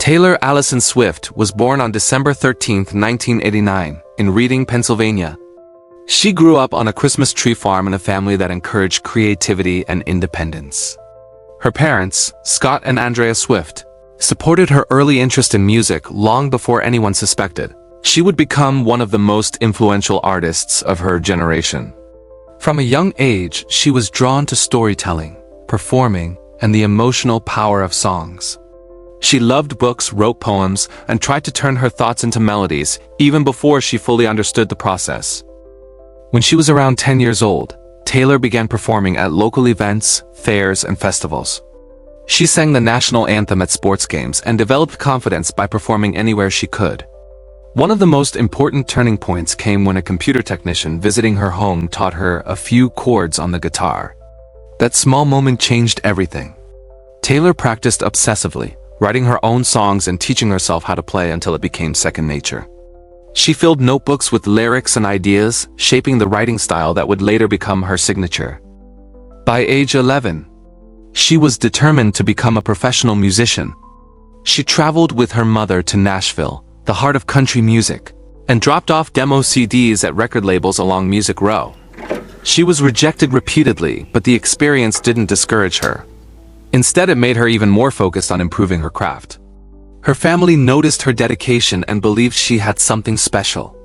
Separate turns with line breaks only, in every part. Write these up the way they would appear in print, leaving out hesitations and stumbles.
Taylor Allison Swift was born on December 13, 1989, in Reading, Pennsylvania. She grew up on a Christmas tree farm in a family that encouraged creativity and independence. Her parents, Scott and Andrea Swift, supported her early interest in music long before anyone suspected. She would become one of the most influential artists of her generation. From a young age, she was drawn to storytelling, performing, and the emotional power of songs. She loved books, wrote poems, and tried to turn her thoughts into melodies, even before she fully understood the process. When she was around 10 years old, Taylor began performing at local events, fairs, and festivals. She sang the national anthem at sports games and developed confidence by performing anywhere she could. One of the most important turning points came when a computer technician visiting her home taught her a few chords on the guitar. That small moment changed everything. Taylor practiced obsessively, writing her own songs and teaching herself how to play until it became second nature. She filled notebooks with lyrics and ideas, shaping the writing style that would later become her signature. By age 11, she was determined to become a professional musician. She traveled with her mother to Nashville, the heart of country music, and dropped off demo CDs at record labels along Music Row. She was rejected repeatedly, but the experience didn't discourage her. Instead, it made her even more focused on improving her craft. Her family noticed her dedication and believed she had something special.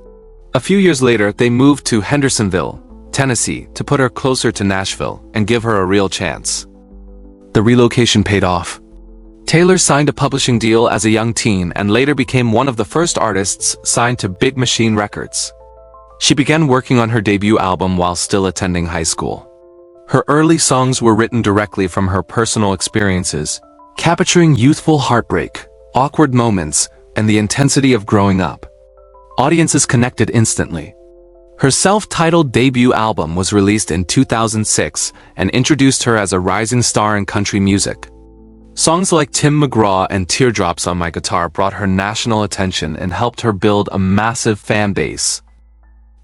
A few years later, they moved to Hendersonville, Tennessee, to put her closer to Nashville and give her a real chance. The relocation paid off. Taylor signed a publishing deal as a young teen and later became one of the first artists signed to Big Machine Records. She began working on her debut album while still attending high school. Her early songs were written directly from her personal experiences, capturing youthful heartbreak, awkward moments, and the intensity of growing up. Audiences connected instantly. Her self-titled debut album was released in 2006 and introduced her as a rising star in country music. Songs like Tim McGraw and Teardrops on My Guitar brought her national attention and helped her build a massive fan base.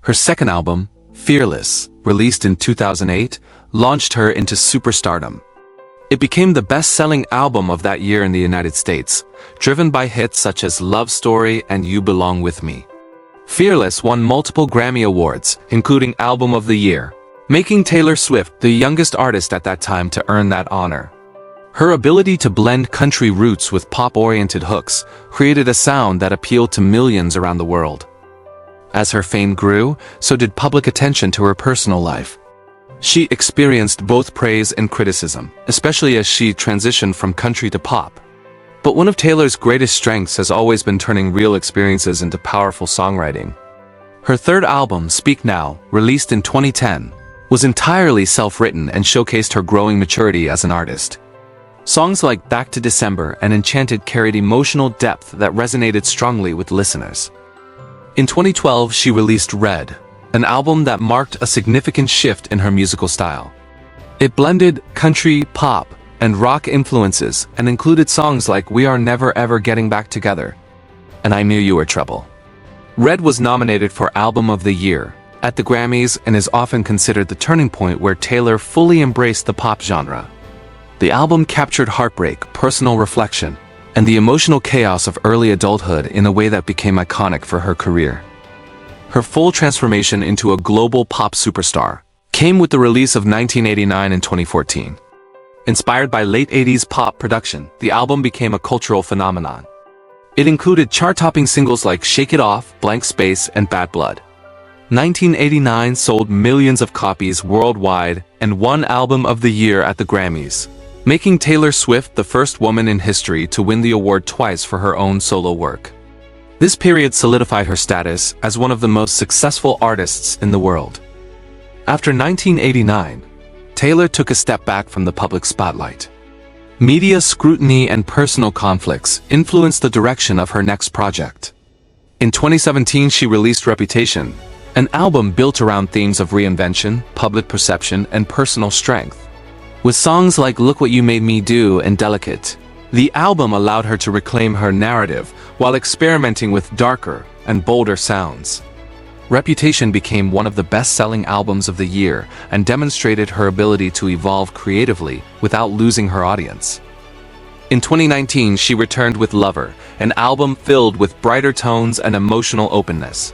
Her second album, Fearless, released in 2008, launched her into superstardom. It became the best-selling album of that year in the United States, driven by hits such as Love Story and You Belong With Me. Fearless won multiple Grammy Awards, including Album of the Year, making Taylor Swift the youngest artist at that time to earn that honor. Her ability to blend country roots with pop-oriented hooks created a sound that appealed to millions around the world. As her fame grew, so did public attention to her personal life. She experienced both praise and criticism, especially as she transitioned from country to pop. But one of Taylor's greatest strengths has always been turning real experiences into powerful songwriting. Her third album, Speak Now, released in 2010, was entirely self-written and showcased her growing maturity as an artist. Songs like Back to December and Enchanted carried emotional depth that resonated strongly with listeners. In 2012, she released Red, an album that marked a significant shift in her musical style. It blended country, pop, and rock influences and included songs like We Are Never Ever Getting Back Together and I Knew You Were Trouble. Red was nominated for Album of the Year at the Grammys and is often considered the turning point where Taylor fully embraced the pop genre. The album captured heartbreak, personal reflection, and the emotional chaos of early adulthood in a way that became iconic for her career. Her full transformation into a global pop superstar came with the release of 1989 and 2014. Inspired by late 80s pop production, the album became a cultural phenomenon. It included chart-topping singles like Shake It Off, Blank Space, and Bad Blood. 1989 sold millions of copies worldwide and won Album of the Year at the Grammys, making Taylor Swift the first woman in history to win the award twice for her own solo work. This period solidified her status as one of the most successful artists in the world. After 1989, Taylor took a step back from the public spotlight. Media scrutiny and personal conflicts influenced the direction of her next project. In 2017, she released Reputation, an album built around themes of reinvention, public perception, and personal strength. With songs like Look What You Made Me Do and Delicate, the album allowed her to reclaim her narrative while experimenting with darker and bolder sounds. Reputation became one of the best-selling albums of the year and demonstrated her ability to evolve creatively without losing her audience. In 2019, she returned with Lover, an album filled with brighter tones and emotional openness.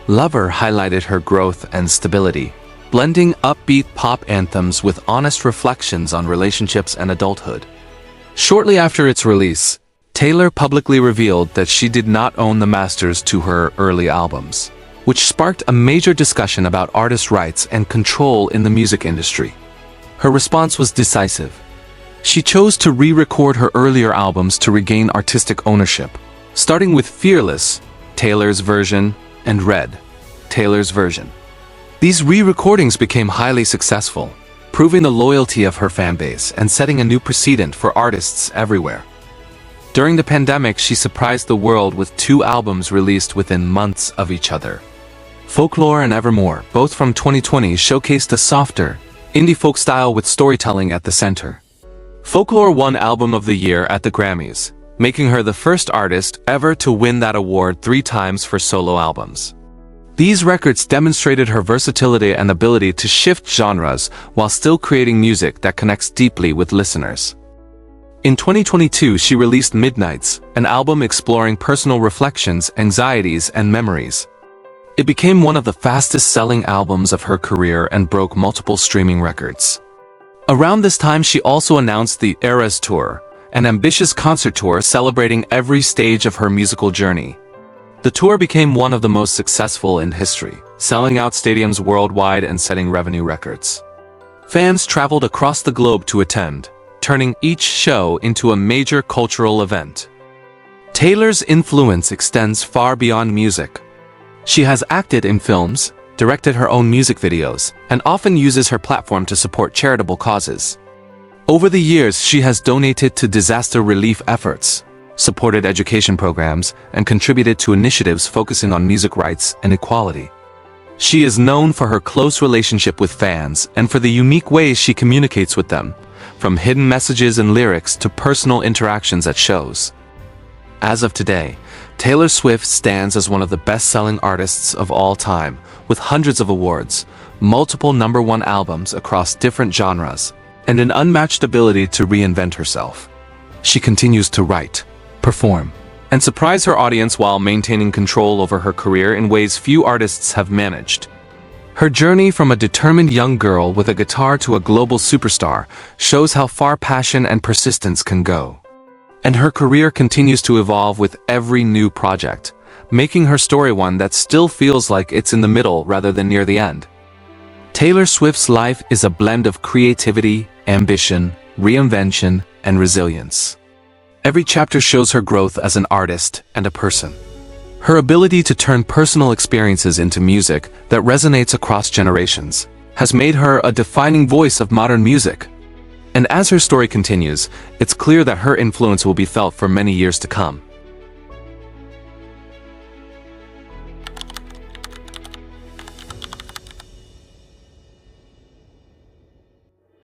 Lover highlighted her growth and stability, blending upbeat pop anthems with honest reflections on relationships and adulthood. Shortly after its release, Taylor publicly revealed that she did not own the masters to her early albums, which sparked a major discussion about artist rights and control in the music industry. Her response was decisive. She chose to re-record her earlier albums to regain artistic ownership, starting with Fearless, Taylor's version, and Red, Taylor's version. These re-recordings became highly successful, proving the loyalty of her fanbase and setting a new precedent for artists everywhere. During the pandemic, she surprised the world with 2 albums released within months of each other. Folklore and Evermore, both from 2020, showcased a softer, indie folk style with storytelling at the center. Folklore won Album of the Year at the Grammys, making her the first artist ever to win that award 3 times for solo albums. These records demonstrated her versatility and ability to shift genres while still creating music that connects deeply with listeners. In 2022, she released Midnights, an album exploring personal reflections, anxieties, and memories. It became one of the fastest-selling albums of her career and broke multiple streaming records. Around this time, she also announced the Eras Tour, an ambitious concert tour celebrating every stage of her musical journey. The tour became one of the most successful in history, selling out stadiums worldwide and setting revenue records. Fans traveled across the globe to attend, turning each show into a major cultural event. Taylor's influence extends far beyond music. She has acted in films, directed her own music videos, and often uses her platform to support charitable causes. Over the years, she has donated to disaster relief efforts, supported education programs, and contributed to initiatives focusing on music rights and equality. She is known for her close relationship with fans and for the unique ways she communicates with them, from hidden messages and lyrics to personal interactions at shows. As of today, Taylor Swift stands as one of the best-selling artists of all time, with hundreds of awards, multiple #1 albums across different genres, and an unmatched ability to reinvent herself. She continues to write, perform, and surprise her audience while maintaining control over her career in ways few artists have managed. Her journey from a determined young girl with a guitar to a global superstar shows how far passion and persistence can go. And her career continues to evolve with every new project, making her story one that still feels like it's in the middle rather than near the end. Taylor Swift's life is a blend of creativity, ambition, reinvention, and resilience. Every chapter shows her growth as an artist and a person. Her ability to turn personal experiences into music that resonates across generations has made her a defining voice of modern music. And as her story continues, it's clear that her influence will be felt for many years to come.